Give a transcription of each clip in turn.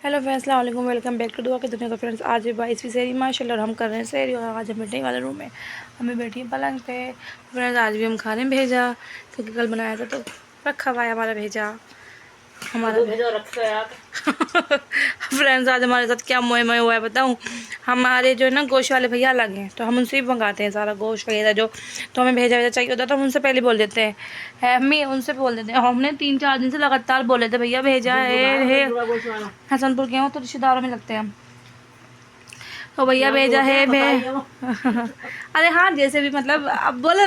Hello friends, अस्सलाम वालेकुम। Welcome back to दुआ की दुनिया। तो फ्रेंड्स आज 22वीं सहरी माशाल्लाह और हम कर रहे हैं सहरी और आज हम बैठने वाले रूम में हमें बैठी हैं पलंग पे। फ्रेंड्स आज भी हम खाने भेजा क्योंकि कल बनाया था तो रखा हुआ है हमारा भेजा हमारा भेजा रखा है यार। फ्रेंड्स आज हमारे साथ क्या मोए मोए हुआ है बताऊँ। हमारे जो है ना गोश्त वाले भैया अलग हैं तो हम उनसे ही मंगाते हैं सारा गोश्त वगैरह जो तो हमें भेजा भेजा चाहिए होता है तो हम उनसे पहले बोल देते हैं। अम्मी उनसे बोल देते हैं। हमने 3-4 दिन से लगातार बोले थे भैया भेजा है हसनपुर के हो तो रिश्तेदारों में लगते हैं हम तो भैया भेजा है अरे हाँ जैसे भी मतलब अब बोले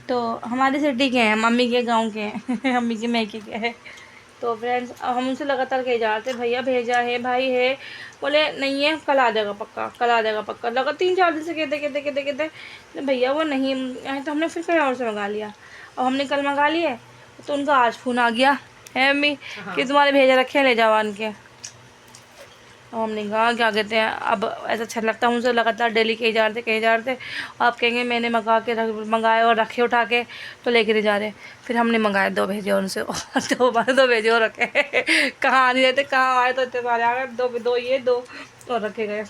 तो हमारे सिटी के हैं, मम्मी के गांव के हैं मम्मी के मैके के हैं। तो फ्रेंड्स हम उनसे लगातार कहे जा रहे थे भैया भेजा है भाई है। बोले नहीं है कल आ जाएगा पक्का, कल आ जाएगा पक्का। लगा 3-4 दिन से कहते भैया वो नहीं आए तो हमने फिर कहीं और से मंगा लिया और हमने कल मंगा लिए तो उनका आज फ़ोन आ गया है मम्मी कि तुम्हारे भेजा रखे ले जाओ आन के। और हमने कहा क्या कहते हैं अब ऐसा अच्छा लगता है उनसे लगातार डेली कहे जा रहे थे आप कहेंगे मैंने मंगाए और रखे उठा के तो लेके नहीं जा रहे। फिर हमने मंगाए 2 भेजे उनसे और 2 भेजे और रखे कहाँ आ नहीं रहते कहाँ आए तो इतने सारे आ गए। 2 ये 2 और रखे गए।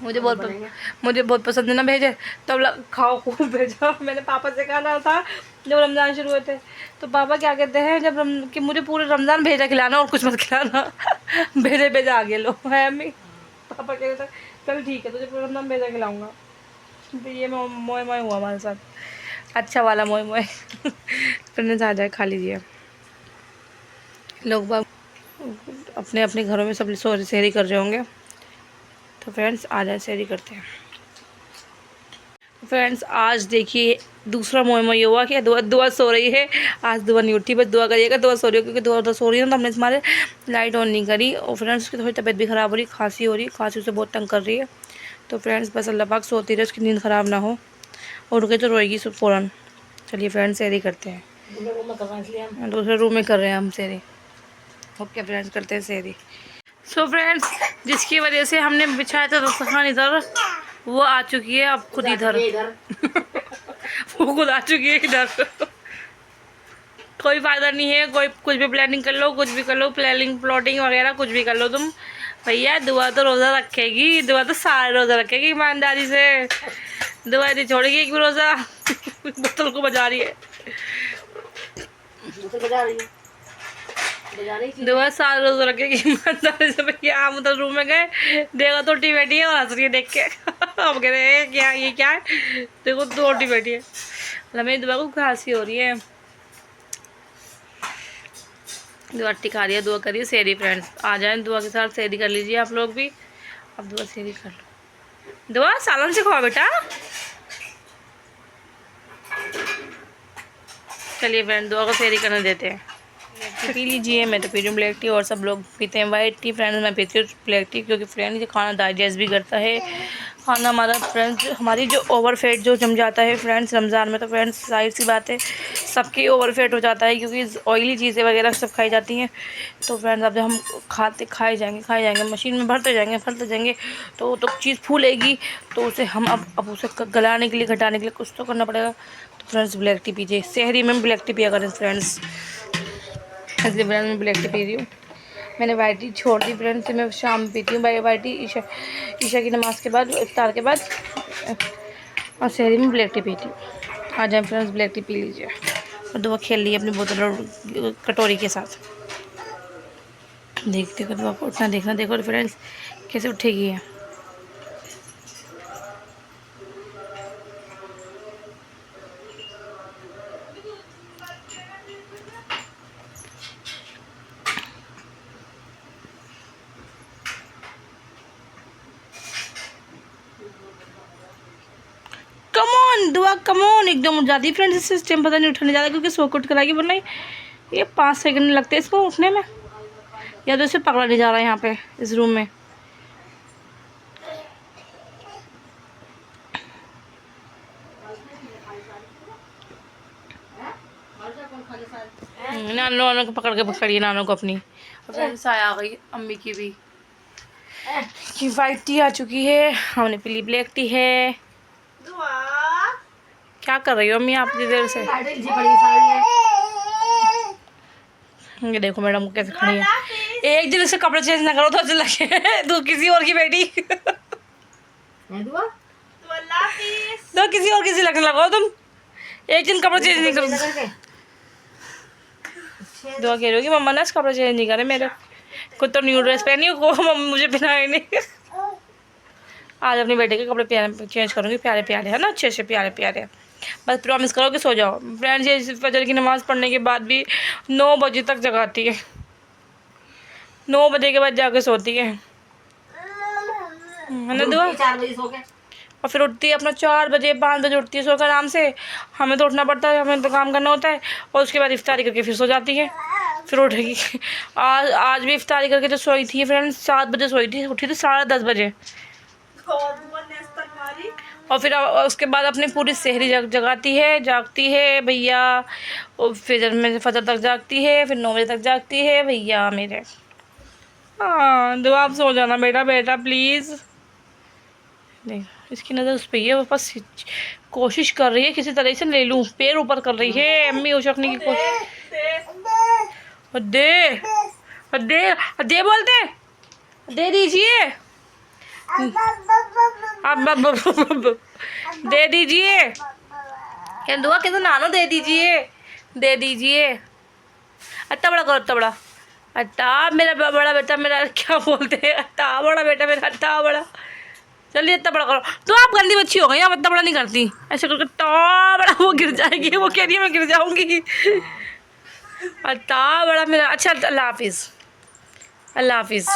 मुझे बहुत पसंद है ना भेजे तो अब खाओ खूब भेजा। मैंने पापा से कहा था जब रमज़ान शुरू हुए थे तो पापा क्या कहते हैं जब कि मुझे पूरे रमज़ान भेजा खिलाना और कुछ मत खिलाना भेजा आगे लो है अम्मी। पापा कहते थे चल ठीक है तुझे पूरे रमज़ान भेजा खिलाऊंगा। तो ये मोए मोए हुआ हमारे साथ, अच्छा वाला मोए मोए। फ्रेंड्स आ जाए खा लीजिए। लोग बाग अपने अपने घरों में सब सहरी कर रहे होंगे तो फ्रेंड्स आ जाए सहरी करते हैं। फ्रेंड्स आज देखिए दूसरा मोए मोए हुआ कि दुआ सो रही है। आज दुआ नहीं उठी बस दुआ करिएगा दुआ सो रही हो क्योंकि दुआ सो रही है तो हमने हमारे लाइट ऑन नहीं करी। और फ्रेंड्स उसकी थोड़ी तबीयत भी ख़राब हो रही, खांसी हो रही, खांसी उसे बहुत तंग कर रही है। तो फ्रेंड्स बस अल्लाह पाक सोती रहे उसकी नींद ख़राब ना हो और रुके तो रोएगी फ़ौरन। चलिए फ्रेंड्स सहरी करते हैं, दूसरे रूम में कर रहे हैं हम सहरी। ओके फ्रेंड्स करते हैं सहरी। सो फ्रेंड्स जिसकी वजह से हमने बिछाया था दस्तरखान इधर वो आ चुकी है अब खुद इधर वो खुद आ चुकी है इधर। कोई फ़ायदा नहीं है, कोई कुछ भी प्लानिंग कर लो, कुछ भी कर लो, प्लॉटिंग वगैरह कुछ भी कर लो तुम। भैया दुआ तो रोज़ा रखेगी, दुआ तो सारे रोज़ा रखेगी ईमानदारी से। दुआ नहीं छोड़ेगी एक भी रोज़ा। बोतल को बजा रही है, दुआ सारे रोज़ रखेगी ईमानदारी से। भैया हम उधर रूम में गए देखो तो टी बैठी है और हंस रही है देख के। हम कह रहे हैं क्या ये क्या है, देखो तो टी बैठी है। मेरी दुआ को खांसी हो रही है, दुआ टिका रही है, दुआ करिए सहरी। फ्रेंड्स आ जाए दुआ के साथ सहरी कर लीजिए आप लोग भी। अब दुआ सहरी कर लो, दुआ सालन से खाओ बेटा। चलिए फ्रेंड दुआ को सहरी करने देते हैं। पी लीजिए, मैं तो पी रही हूँ ब्लैक टी और सब लोग पीते हैं वाइट टी। फ्रेंड्स मैं पीती हूँ ब्लैक टी क्योंकि फ्रेंड्स ये खाना डाइजेस्ट भी करता है खाना हमारा। फ्रेंड्स हमारी जो ओवरफेट जो जम जाता है फ्रेंड्स रमज़ान में तो फ्रेंड्स जाहिर सी बात है सबकी ओवरफेट हो जाता है क्योंकि ऑयली चीज़ें वगैरह सब खाई जाती हैं। तो फ्रेंड्स अब जब हम खाए जाएंगे मशीन में भरते जाएंगे तो चीज़ फूलेगी तो उसे हम अब उसे गलाने के लिए घटाने के लिए कुछ तो करना पड़ेगा। तो फ्रेंड्स ब्लैक टी पीजिए, सहरी में ब्लैक टी पिया करें फ्रेंड्स। इसलिए फ्रेंड्स मैं ब्लैक टी पी रही हूँ। मैंने वाइट टी छोड़ दी फ्रेंड्स, मैं शाम में पीती हूँ वाइट टी ईशा की नमाज़ के बाद इफ्तार के बाद और सहरी में ब्लैक टी पीती हूँ। आ जाए फ्रेंड्स ब्लैक टी पी लीजिए और दुआ खेल ली अपनी बोतल और कटोरी के साथ। देखते हो दुआ को उठना देखना, देखो फ्रेंड्स कैसे उठेगी है। कमॉन दुआ कमॉन, एकदम उठ जाती फ्रेंड्स इस टाइम, पता नहीं उठने जाता क्योंकि सो के उठ कर आएगी वरना ये 5 सेकंड लगते हैं इसको उठने में। या तो इसे पकड़ा नहीं जा रहा है यहाँ पे इस रूम में। नानों को पकड़िए नानों को अपनी। फ्रेंड्स आ गई अम्मी की भी कि वाइट टी आ चुकी है, हमने पी ली ब्लैक टी है। क्या कर रही हो अम्मी आप इतनी देर से? ये देखो मैडम कैसे खड़ी है। एक दिन इससे कपड़े चेंज ना करो तो अच्छा लगे। तू किसी और की बेटी तो किसी और किसी लगने लगाओ तुम। एक दिन कपड़े चेंज नहीं करो। दुआ कह रही हो कि मम्मा ना कपड़े चेंज नहीं करे मेरे। खुद तो न्यू ड्रेस पहनी हो, मम्मी मुझे पहनाए नहीं। आज अपने बेटे के कपड़े प्यारे चेंज करूँगी, प्यारे प्यारे है ना, अच्छे से प्यारे प्यारे। बस प्रॉमिस करो कि सो जाओ। फ्रेंड्स ये फजर की नमाज़ पढ़ने के बाद भी 9 बजे तक जगाती है। 9 बजे के बाद जाके सोती है ना दुआ। 4 बजे सो गए और फिर उठती है अपना 4 बजे 5 बजे उठती है सोकर आराम से। हमें तो उठना पड़ता है, हमें तो काम करना होता है। और उसके बाद इफ्तारी करके फिर सो जाती है, फिर उठेगी। आज भी इफ्तारी करके जो सोई थी फ्रेंड्स 7 बजे सोई थी, उठी थी 10:30 बजे। और फिर उसके बाद अपनी पूरी सहरी जगाती है, जागती है भैया। और फिर फजर तक जागती है, फिर 9 बजे तक जागती है भैया मेरे। हाँ दुआ आप सो जाना बेटा, बेटा प्लीज़। देख इसकी नज़र उस पर है, वो बस कोशिश कर रही है किसी तरह से ले लूँ। पैर ऊपर कर रही है अम्मी उछकने की कोशिश। दे दे दे बोलते दे दीजिए, अब दे दीजिए। क्या दुआ कहते नानो दे दीजिए, दे दीजिए। अट्टा बड़ा करो, अट्टा बड़ा। अट्टा मेरा बड़ा बेटा, मेरा क्या बोलते हैं, अट्टा बड़ा बेटा मेरा, अट्टा बड़ा। चलिए इतना बड़ा करो। तो आप गंदी बच्ची हो गई, आप इतना बड़ा नहीं करती। ऐसे करके इतना बड़ा वो गिर जाएगी, वो कह रही है मैं गिर जाऊंगी। इतना बड़ा मेरा। अच्छा अल्लाह हाफिज़, अल्लाह हाफिज़,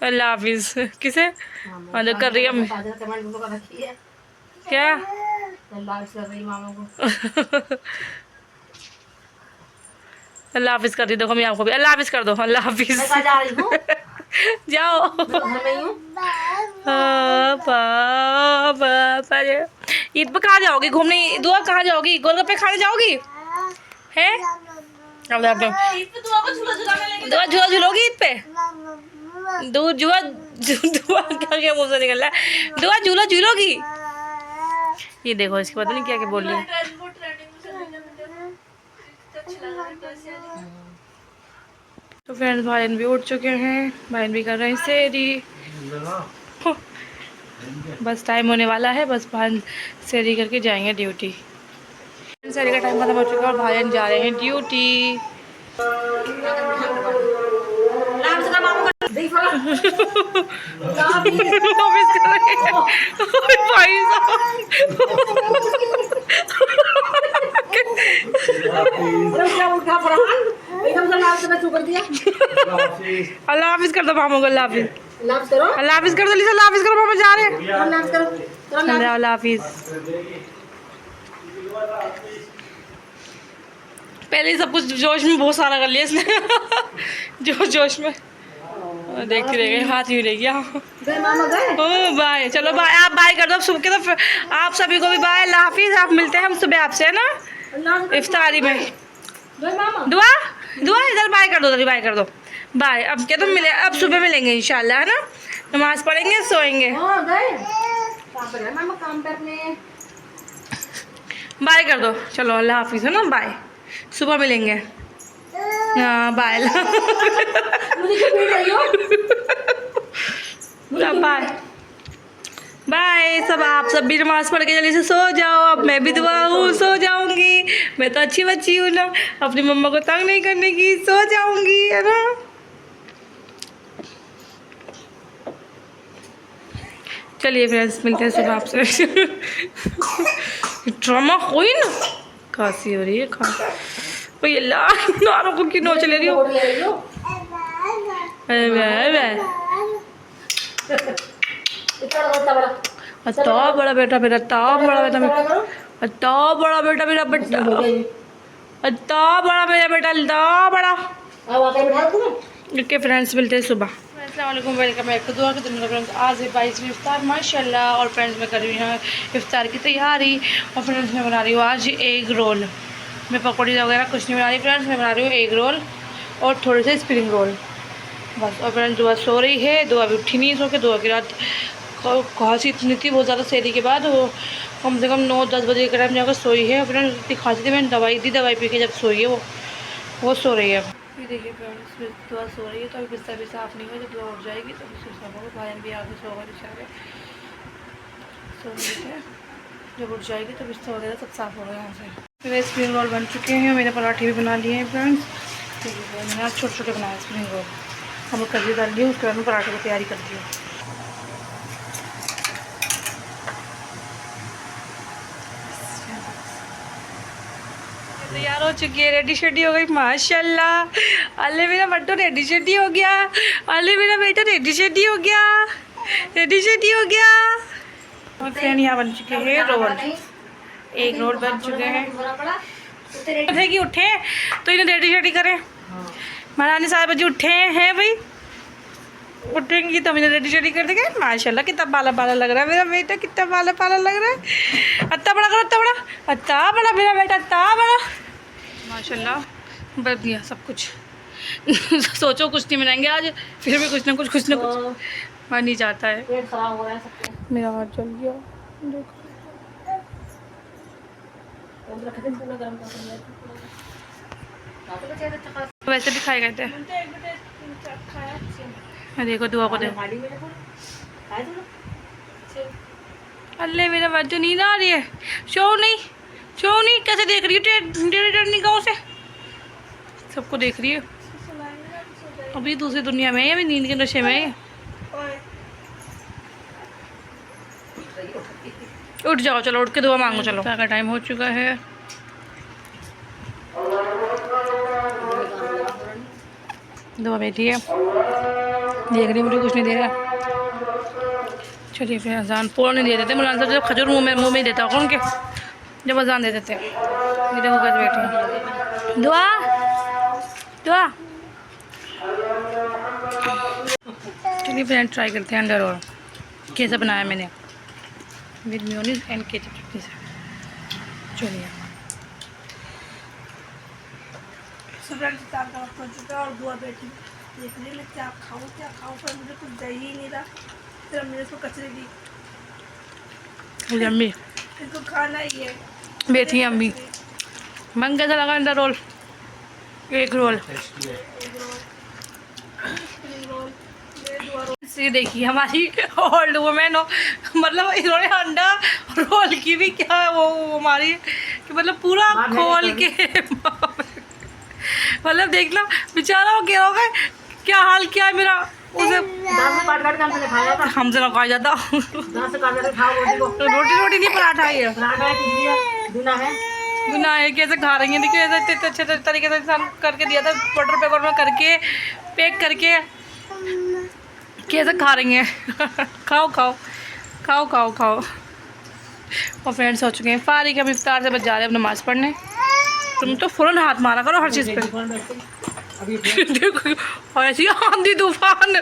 अल्लाह हाफिज़। किसे जो कर रही है क्या? अल्लाह हाफिज़ कर दी। देखो मैं आपको भी अल्लाह हाफिज़ कर दो। अल्लाह हाफिज़ जाओ। ईद पे कहाँ जाओगी घूमने? दुआ कहाँ जाओगी? गोलगप्पे खाने जाओगी? हैं? दुआ झूला झूलोगी ईद पे? दुआ क्या मुँह से निकल रहा है? दुआ झूला झूलोगी? ये देखो इसकी पता नहीं क्या क्या बोल रही है। तो फ्रेंड्स भाईन भी उठ चुके हैं, भाईन भी कर रहे हैं सेरी। बस टाइम होने वाला है, बस भाईन सेरी करके जाएंगे ड्यूटी। सेरी का टाइम खत्म हो चुका है और भाईन जा रहे हैं ड्यूटी। अल्लाह हाफिज़ कर दो मामू को। अल्लाह हाफिज़, अल्लाह हाफिज़ कर दो लिसा, अल्लाह हाफिज़ करो, मामा जा रहे हैं। अल्लाह हाफिज़। पहले ही सब कुछ जोश में बहुत सारा कर लिया इसने। जोश में देखती रह गई, हाथ ही रह गया। ओ बाय, चलो बाय। आप बाय कर दो सुबह के, तो आप सभी को भी बाय, अल्लाह हाफिज़। आप मिलते हैं हम सुबह आपसे, है ना, इफ्तारी में। दुआ दुआ इधर बाय कर दो, इधर बाय कर दो, बाय। अब क्या तुम मिले, अब सुबह मिलेंगे इंशाल्लाह, है ना। नमाज पढ़ेंगे, सोएंगे। बाय कर दो, चलो अल्लाह हाफिज़, है ना, बाय। सुबह मिलेंगे। हाँ बाय। बाय बाय सब। आप सब भी नमाज़ पढ़ के जल्दी से सो जाओ। अब मैं भी दुआ हूँ, सो जाऊँगी। मैं तो अच्छी बच्ची हूँ ना, अपनी मम्मा को तंग नहीं करने की, सो जाऊँगी, है ना। चलिए फ्रेंड्स मिलते हैं सुबह आपसे। ड्रामा कोई ना, खांसी हो रही है, कोई अल्लाह को क्यों नोच ले रही हो? तो बड़ा बेटा मेरा, तो बड़ा बेटा मेरा, तो बड़ा बेटा मेरा, बेटा तो बड़ा मेरा बेटा, तो बड़ा। ओके फ्रेंड्स मिलते हैं सुबह। अस्सलाम वालेकुम, वेलकम बैक टू दुआ के दिन। फ्रेंड्स आज है 22वीं इफ्तार माशाल्लाह। और फ्रेंड्स मैं कर रही हूँ इफ्तार की तैयारी। और फ्रेंड्स मैं बना रही हूँ आज एग रोल। मैं पकौड़ी वगैरह कुछ नहीं बना रही फ्रेंड्स, मैं बना रही हूँ एग रोल और थोड़े से स्प्रिंग रोल बस। और फ्रेंड्स दुआ सो रही है, दुआ भी उठी नहीं सो के। दुआ की रात खांसी इतनी थी बहुत ज़्यादा सेरी के बाद, वो कम से कम 9-10 बजे के टाइम जाकर सोई है। फ्रेंड्स इतनी खांसी थी, मैंने दवाई दी, दवाई पी के जब सोई है वो। वो सो रही है। ये देखिए फ्रेंड्स, दुआ सो रही है, तो अभी बिस्तर भी साफ़ नहीं हुआ। जब दुआ उठ जाएगी तो फिर सब होगा। भाई भी आगे सो गए बेचारे, सो रहे थे। जब उठ जाएगी तो बिस्तर वगैरह सब साफ़ होगा यहाँ से। मेरे स्प्रिंग रोल बन चुके हैं, मेरे पराठे भी बना लिए हैं फ्रेंड्स। देखिए मैंने आज छोटे छोटे बनाए स्प्रिंग रोल। हम लोग कभी डाल दिए, उसके बाद में पराठे की तैयारी कर दी है। तैयार हो चुकी है, रेडी शेडी हो गई माशाल्लाह। अल्ले मेरा बट्टू रेडी शेडी हो गया, अल्ले मेरा बेटा रेडी शेडी हो गया, रेडी शेडी हो गया। और फ्रेंड यहाँ बन चुके हैं रोल, एक रोल बन चुके हैं। उठेगी उठे तो इन्हें रेडी शेडी करें। महारानी साहब जी उठे हैं भाई, उठेंगी तो इन्हें रेडी शेडी कर देंगे। माशाल्लाह कितना बाला बाला लग रहा है मेरा बेटा, कितना बाला बाला लग रहा है। अत्ता बड़ा करो, अत्ता बड़ा, अत्ता बड़ा मेरा बेटा, अत्ता बड़ा माशाल्लाह। बढ़ दिया सब कुछ। सोचो कुछ नहीं बनाएंगे आज, फिर भी कुछ ना कुछ मन नहीं जाता है। पेट खराब हो रहा है सबको। मेरा हाथ जल गया देखो। वैसे भी खाए गए थे। देखो दुआ को देखो। अल्ले मेरा बच्चा नींद आ रही है। शो नहीं कैसे देख रही है टेढ़ी गाँव से, सबको देख रही है। अभी दूसरी दुनिया में है, अभी नींद के नशे में है। उठ जाओ, चलो उठ के दुआ मांगो। चलो का टाइम हो चुका है। दुआ बैठी है, देख रही, मुझे कुछ नहीं दे रहा। चलिए फिर अजान पूरा नहीं दे देते मौलाना साहब, जब खजूर मुँह में देता होगा उनके, जब अजान दे देते। ये देखो कैसे बैठे दुआ दुआ। चलिए फिर ट्राई करते हैं अंडर रोल कैसे बनाया मैंने, विद मेयोनीज एंड केचप चटनी से। चलिए हो चुका है और दुआ बैठी देख रही मैं क्या खाऊँ पर मुझे कुछ दे ही नहीं रहा। फिर हमने इसको कचरे दी, अम्मी इसको खाना ही है। बैठी अम्मी। मन कैसा लगा अंडर रोल? एक रोल। ये देखिए हमारी ओल्ड वुमेन हो, मतलब इन्होंने अंडा रोल की भी क्या वो हमारी कि मतलब पूरा खोल के मतलब देख लो बेचारा हो गया होगा, क्या हाल किया है मेरा। उसे हमसे ना खाया जाता। रोटी नहीं पराठा है, बिना है। कैसे खा रही है देखिए, ऐसे अच्छे तरीके से इंसान करके दिया था, बटर पेपर में करके पैक करके कैसे खा रही हैं। खाओ खाओ खाओ खाओ खाओ। और फ्रेंड्स हो चुके हैं फारिग, हम इफ्तार से बच जा रहे हैं अब नमाज़ पढ़ने। तुम तो फ़ौरन हाथ मारा करो हर चीज़ पे। देखो और ऐसी आंधी तूफान,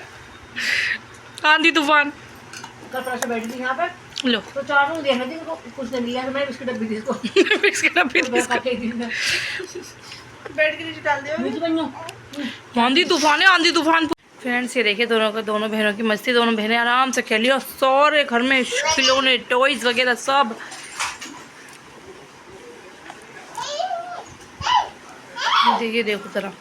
आंधी तूफान। यहाँ पे लो तो चार दिया कुछ नहीं लिया, मैं बिस्किट डब्बी दी इसको। बिस्किट डब्बी बेड के नीचे डाल दिया। आंधी तूफान है, आंधी तूफान। फ्रेंड्स ये देखिए दोनों बहनों की मस्ती। दोनों बहनें आराम से खेली और सारे घर में खिलौने टॉयज वगैरह सब। देखिए देखो जरा,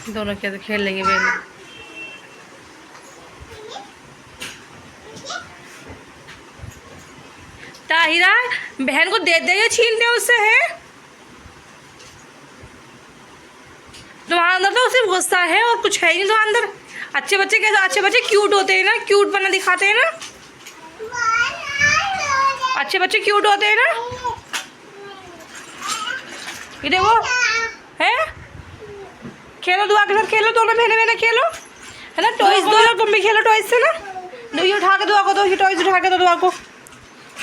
दोनों कैसे खेल लेंगे बहन। ताहिरा बहन को दे दे, छीनते उससे है। तुम्हारे अंदर तो सिर्फ गुस्सा है और कुछ है नहीं तुम्हारे अंदर। अच्छे बच्चे कैसे, अच्छे बच्चे क्यूट होते हैं ना, क्यूट बना दिखाते हैं ना, अच्छे बच्चे क्यूट होते हैं ना। ये देखो है, खेलो दुआ के साथ, खेलो दोनों बहने खेलो है ना। टॉयज दो, तुम भी खेलो टॉयज से ना। दो ये उठा के दुआ को दो, ये टॉयज उठा के दो दुआ को,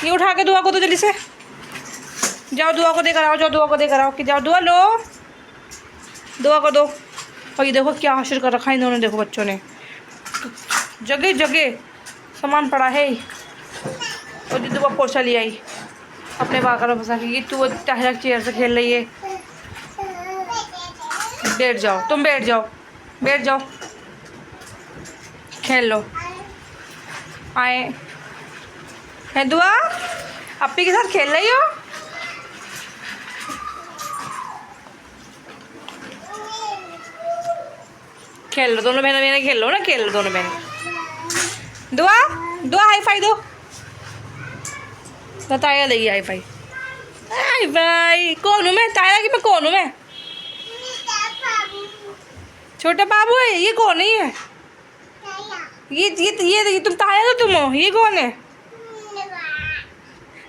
ये उठा के दुआ को दो जल्दी से। जाओ दुआ को देकर आओ, जाओ दुआ को देकर आओ कि जाओ दुआ लो, दुआ को दो। और ये देखो क्या हासिल कर रखा है इन्होंने, देखो बच्चों ने जगह जगह सामान पड़ा है। और दीदी दुआ पोछा लिया ही अपने बाकर में फंसा के। तू ताहिरा चेयर से खेल रही है, बैठ जाओ तुम, बैठ जाओ बैठ जाओ, खेल लो। आए है दुआ। अप्पी के साथ खेल रही हो? खेल लो दोनों बहनों बहनें, खेल लो ना, खेल लो दोनों बहनें। दुआ दुआ हाई फाई दो, ताया देगी हाई फाई। Hi fi. कौन हूँ मैं? ताया की मैं कौन हूँ मैं? छोटा बाबू है। ये कौन है? ये तुम ताया तो तुम हो, ये कौन है?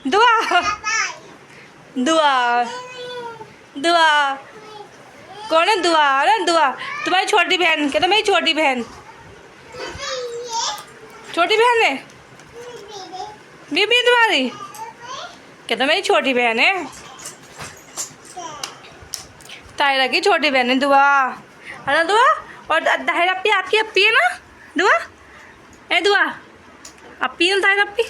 दुआ दुआ दुआ कौन है? दुआ ना, दुआ तुम्हारी छोटी बहन। क्या तो मेरी छोटी बहन, छोटी बहन है बीबी है तुम्हारी? क्या तो मेरी छोटी बहन है, तायरा की छोटी बहन है दुआ, है ना दुआ? और तायरा अप्पी आपकी अप्पी है ना दुआ? ए दुआ अप्पी है ना तायरा अप्पी?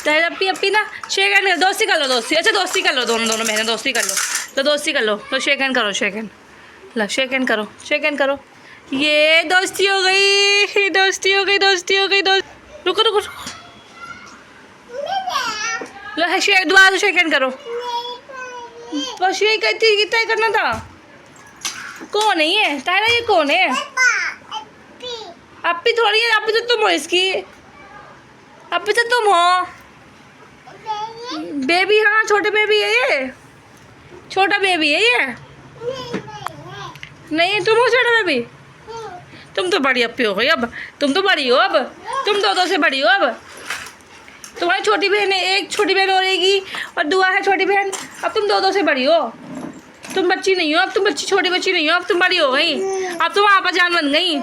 तायरा अप्पी अप्पी ना। शेक हैंड कर, दोस्ती कर लो, दोस्ती। अच्छा दोस्ती कर लो, दोनों बहनें दोस्ती कर लो। तो दोस्ती कर लो, तो शेक हैंड करो, शेक हैंड। ला शेक हैंड करो, शेक हैंड करो। ये दोस्ती हो गई, दोस्ती हो गई, दोस्ती हो गई, दोस्त। रुको रुको रुको, लो शेक, दुआ से शेक हैंड करो। बस यही कहती, कितना ही करना था। कौन है ये तायरा? ये कौन है? अप्पी थोड़ी है, अप्पी तो तुम हो इसकी, अप्पी तो तुम हो। बेबी, हाँ छोटे बेबी है ये, छोटा बेबी है ये। नहीं तुम हो छोटा बेबी, तुम तो बड़ी अप्पी हो गई अब, तुम तो बड़ी हो अब, तुम दो से बड़ी हो अब। तुम्हारी छोटी बहन है, एक छोटी बहन हो रहेगी और दुआ है छोटी बहन। अब तुम दो से बड़ी हो, तुम बच्ची नहीं हो अब, तुम बच्ची छोटी बच्ची नहीं हो अब, तुम बड़ी हो गई अब, तुम आपा जान बन गई।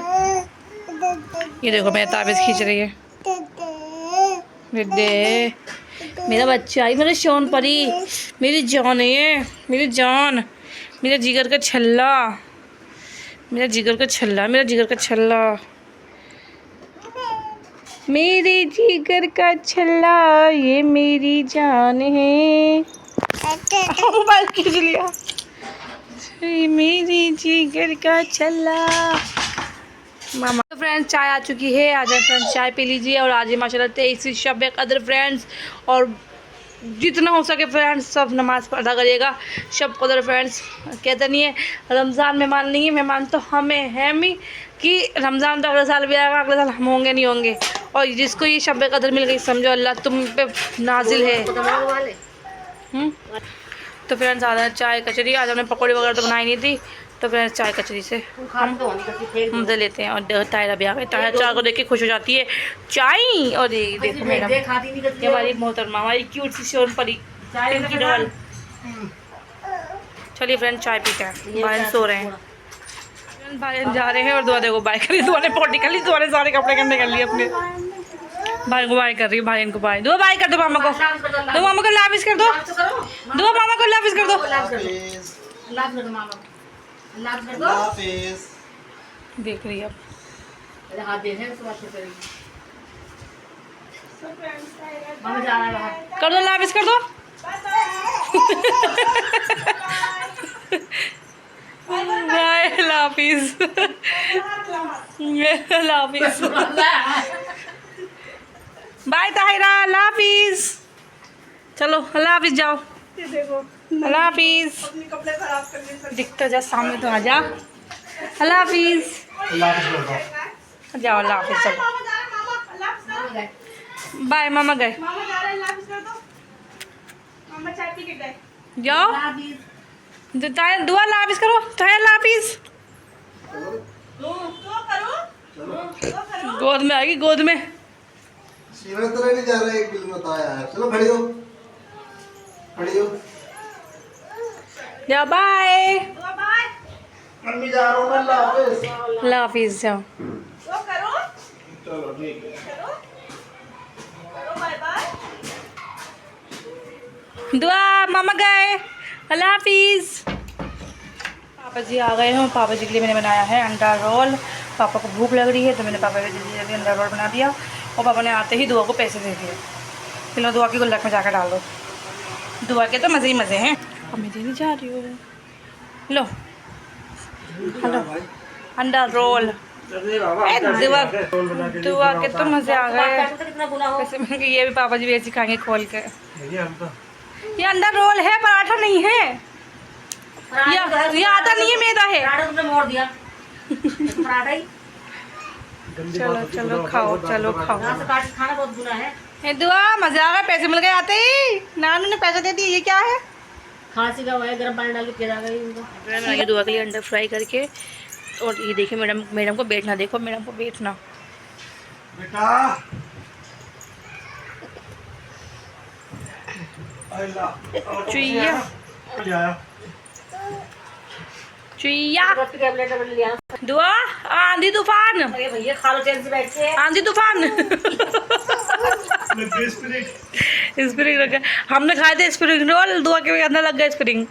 ये देखो मेरा ताबीज़ खींच रही है। दे मेरा बच्चा आई, मेरा शोन परी, मेरी जान है ये, मेरी जान, मेरा जिगर का छल्ला, मेरा जिगर का छल्ला, मेरा जिगर का छल्ला, मेरे जिगर का छल्ला, ये मेरी जान है। मोबाइल खींच लिया। ये मेरी जिगर का छल्ला। मामा तो फ्रेंड्स चाय आ चुकी है, आ जाए फ्रेंड्स चाय पी लीजिए। और आज माशाल्लाह 23 शब कदर फ्रेंड्स, और जितना हो सके फ्रेंड्स सब नमाज़ अदा करिएगा। शब कदर फ्रेंड्स कहते नहीं है रमज़ान मेहमान नहीं है, मेहमान तो हमें है मी कि रमज़ान तो अगले साल भी आएगा, अगले साल हम होंगे नहीं होंगे। और जिसको ये शब कदर मिल गई समझो अल्लाह तुम पे नाजिल है। तो फ्रेंड्स आ जाए चाय कचरी। आज हमने पकौड़ी वगैरह तो बनाई नहीं थी, तो फ्रेंड्स चाय कचरी से हम दे लेते हैं। और तायरा भी आ गई, तायरा चाय को देख के खुश हो जाती है चाय। और ये देखो मैडम, ये हमारी मोहतरमा, हमारी क्यूट सी शोन परी की डॉल। चलिए फ्रेंड्स चाय पीते हैं, भाई सो रहे हैं, भाई जा रहे हैं। और दुआ देखो बाय करी, दुआ ने पोटी कर ली, दुआ ने सारे कपड़े गंदे कर लिए अपने। भाई को बाय कर रही है, भाई इनको बाय, दुआ बाय कर दो मामा को, दो मामा को लाफिज कर दो, दुआ मामा को लाफिज कर दो। देख रही है अब, कर दो लाफिज कर दो। Bye Lafiz, Lafiz, bye Tahira, Lafiz. चलो अल्लाह हाफिज, जाओ अल्लाह हाफिज। दिखता जा सामने तो आ जा, अल्लाह हाफिज, जाओ अल्लाह हाफिज। चलो बाय, मामा गए, जाओ दुआ अल्लाह हाफिज करो, ताया अल्लाह हाफिज। गोद में आएगी, गोद में। नहीं जा रहा है, एक बिल में बताया है। चलो खड़ी हो, खड़ी हो, जाओ बाय, मम्मी जा रहा हूँ, अल्लाह हाफिज, अल्लाह हाफिज, जाओ। चलो ठीक है, दुआ मामा गए, अल्लाह हाफिज। पापा जी आ गए हैं, पापा जी के लिए मैंने बनाया है अंडा रोल। पापा को भूख लग रही है तो मैंने पापा के लिए अंडा रोल बना दिया। और पापा ने आते ही दुआ को पैसे दे दिए, फिलहाल दुआ की गुल्लक में जाकर डाल दो, दुआ के तो मज़े ही मज़े हैं। अब मैं देने जा रही हूँ, लो हेलो अंडा रोल। दुआ दुआ के तो मजे आ गए। कितना गुना हो। वैसे मैंने कहा ये भी पापा जी भी ऐसे खाएंगे खोल के। ये अंदर रोल है, पराठा नहीं है। ये आटा नहीं है, मैदा है। पराठा तुमने मोड़ दिया। पराठा ही चलो चलो खाओ, चलो खाओ। यहाँ से काट के खाना बहुत गुना है। ए दुआ मजे आ गए, पैसे मिल गए आते ही। नानू ने पैसे दे दिए। ये क्या है? खांसी का हुआ है, गर्म पानी डाल के पिला गई उनको। ये दुआ के लिए अंडा फ्राई करके। और ये देखिए मैडम को बैठना, देखो मैडम को बैठना। बेटा चुईया चुईया टैबलेट लिया। दुआ आंधी तूफान, अरे भैया खा लो चैन से बैठ के। आंधी तूफान। स्प्रिंग रखा, हमने खाए थे स्प्रिंग रोल। दुआ के अंदर लग गया स्प्रिंग,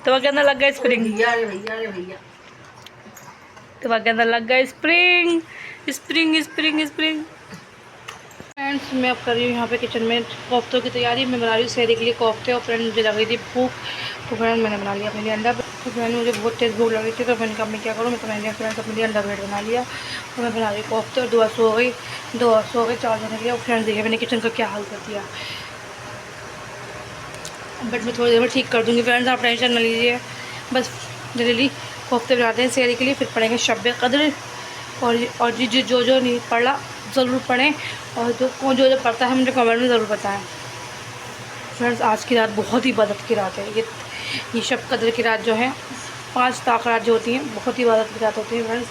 दुआ के अंदर लग गया स्प्रिंग, भैया अरे भैया अरे भैया दुआ के अंदर लग गया spring spring spring spring. Friends मैं अब कर रही हूँ यहाँ पे किचन में कोफ्तों की तैयारी। मैं बना रही हूँ शहरी के लिए कोफ्ते। और फ्रेंड मुझे लग रही थी भूख, तो फ्रेंड मैंने बना लिया अपने लिए अंडा। तो फ्रेंड मुझे बहुत तेज़ भूख लग रही थी, तो मैंने कहा मैं क्या करूँ। मैं तो मैंने फ्रेंड्स अपने लिए अंडा ब्रेड बना लिया। और मैं बना रही कोफ्ते। और दुआ सो गई 4 जने के लिए। और फ्रेंड्स देखिए मैंने किचन का क्या हाल कर दिया। बट मैं थोड़ी देर में ठीक कर दूँगी फ्रेंड्स, आप टेंशन न लीजिए। बस जल्दी कोफ्ते बनाते हैं शहरी के लिए, फिर पढ़ेंगे शब कद्र। और जो नहीं पढ़ रहा ज़रूर पढ़ें, और जो पढ़ता है मुझे कमेंट में ज़रूर बताएं। फ्रेंड्स आज की रात बहुत ही इबादत की रात है। ये शब कद्र की रात जो है, 5 ताक़रात जो होती हैं, बहुत ही इबादत की रात होती है। फ्रेंड्स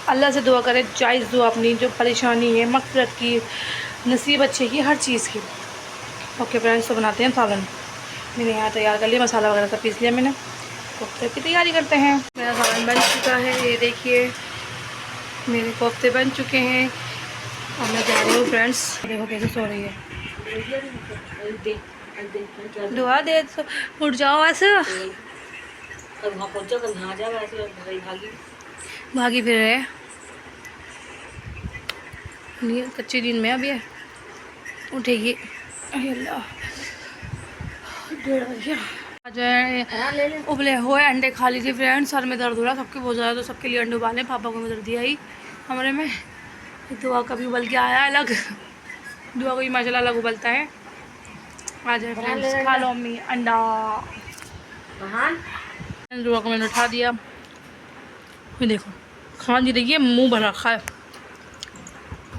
अल्लाह से दुआ करें, जायज़ दुआ अपनी जो परेशानी है, मग़फ़िरत की, नसीब अच्छे की, हर चीज़ की। ओके फ्रेंड्स, तो बनाते हैं सालन। मैंने यहाँ तैयार कर लिया, मसाला वगैरह सब पीस लिया मैंने। कोफ्ते की तैयारी करते हैं। मेरा सालन बन चुका है, ये देखिए मेरे कोफ्ते बन चुके हैं। अब मैं जा रही हूँ फ्रेंड्स। देखो कैसे सो रही है। दुआ दे तो उठ जाओ ऐसे। कभी वहाँ पहुँचो, कभी यहाँ जाओ, ऐसे भागी भागी फिर रहे नहीं, कच्ची नींद में अभी है, उठेगी। अल्लाह 1:30 बजे आ जाए। उबले हुए अंडे खा लीजिए फ्रेंड्स। सर में दर्द हो रहा सबके बहुत ज़्यादा, तो सबके लिए अंडे उबाले। पापा को दर्द दिया ही हमारे में। दुआ कभी उबल के आया अलग, दुआ को माशाल्लाह अलग उबलता है। आ जाए फ्रेंड्स, खा लो अम्मी अंडा। दुआ को मैंने उठा दिया। ये देखो खा नहीं रही है, मुँह भर रखा है।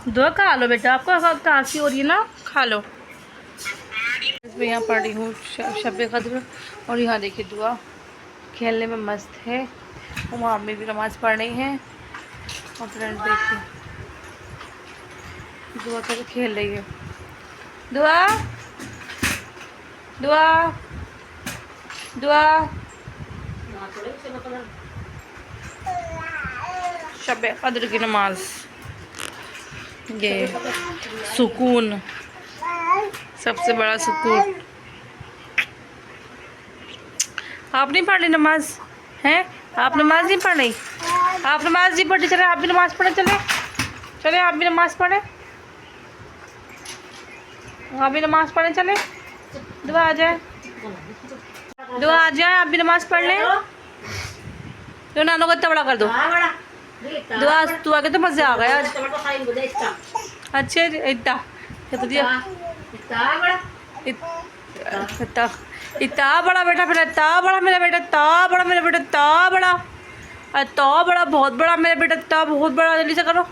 दुआ खा लो बेटा, आपको काशी हो रही है ना, खा लो। मैं यहाँ पढ़ रही हूँ शब कद्र। और यहाँ देखिए दुआ खेलने में मस्त है। और वहाँ अम्मी भी नमाज़ पढ़ रही हैं। और फ्रेंड्स देखिए दुआ करके खेल रही है। दुआ दुआ दुआ शब कद्र की नमाज, ये सुकून, सबसे बड़ा सुकून। आप नहीं पढ़ रही नमाज हैं? आप नमाज नहीं पढ़ रही? आप नमाज नहीं पढ़ी, चले आप भी नमाज पढ़े। चले आप भी नमाज पढ़े, आप भी नमाज पढ़े। चले दुआ आ जाए, दुआ आ जाए, आप भी नमाज पढ़ लें। तो नानों को इतना बड़ा कर दो। दुआ तू आके तो मज़े आ गए आज। अच्छे इतना इतना बड़ा बेटा, फिर इतना बड़ा मेरा बेटा, इतना बड़ा मेरा बेटा, इतना बड़ा, इतना बड़ा, बहुत बड़ा मेरा बेटा, इतना बहुत बड़ा। जल्दी से करो।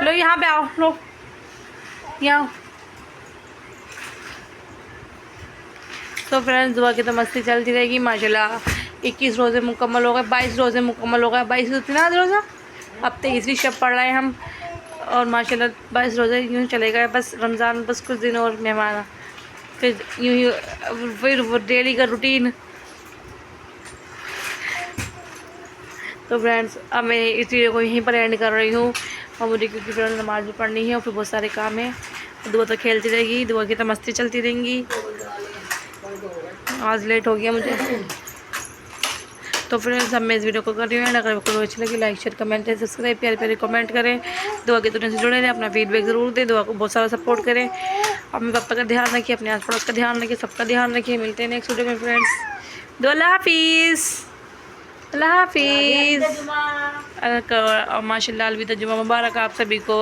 लो यहाँ पे आओ, लो यहाँ। तो फ्रेंड्स दुआ की तो मस्ती चलती रहेगी माशाल्लाह। 21 रोज़े मुकम्मल हो गए, 22 रोज़े मुकम्मल हो गए। 22 होती ना रोज़ा, अब 23वीं शब पढ़ रहे हैं हम। और माशाल्लाह 22 रोज़े यूँ चले गए। बस रमज़ान बस कुछ दिन और मेहमान, फिर यूँ ही फिर वो डेली का रूटीन। तो फ्रेंड्स अब मैं इस वीडियो को यहीं पर एंड कर रही हूँ। और मुझे क्योंकि फिर नमाज़ भी पढ़नी है और फिर बहुत सारे काम है। दुआ तो खेलती रहेगी, दुआ की तो मस्ती चलती रहेंगी। आज लेट हो गया मुझे, तो फ्रेंड्स अब मैं इस वीडियो को कर रही हूँ, अगर आपको अच्छी लगी लाइक शेयर कमेंट है सब्सक्राइब प्यारे प्यारे कमेंट करें, दुआ की दुनिया से जुड़े रहें, अपना फीडबैक ज़रूर दें, दुआ को बहुत सारा सपोर्ट करें। अपने पापा का ध्यान रखिए, अपने आस पड़ोस का ध्यान रखिए, सबका ध्यान रखिए। मिलते हैं नेक्स्ट वीडियो में फ्रेंड्स। दो अल्लाह हाफिज़, अल्लाह हाफिज़। माशाल्लाह अलविदा, जुमा मुबारक आप सभी को।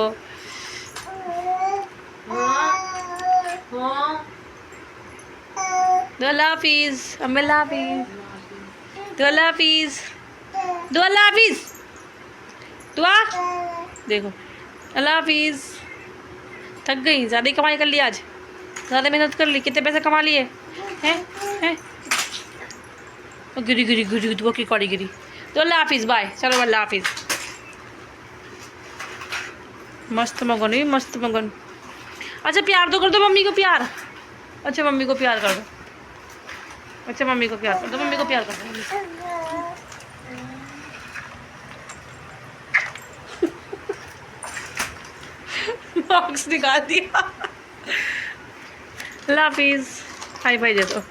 दो अल्लाह हाफिज़, अम्मी अल्लाह हाफिज़, दो अल्लाह हाफिज़, दो अल्लाह हाफिज़, दुआ देखो अल्लाह हाफिज़। थक गई, ज़्यादा ही कमाई कर ली आज, ज़्यादा मेहनत कर ली। कितने पैसे कमा लिए हैं? गिरी गिरी गिरी दुआ की कौड़ी गिरी। तो अल्लाह हाफिज़, बाय, चलो अल्लाह हाफिज़। मस्त मगन ही मस्त मगन। अच्छा प्यार तो कर दो मम्मी को, प्यार। अच्छा मम्मी को प्यार कर दो, अच्छा मम्मी को प्यार कर दो, मम्मी को प्यार कर दो। मार्क्स निकाल दिया। अल्लाह हाफिज़, हाई फाई दे दो।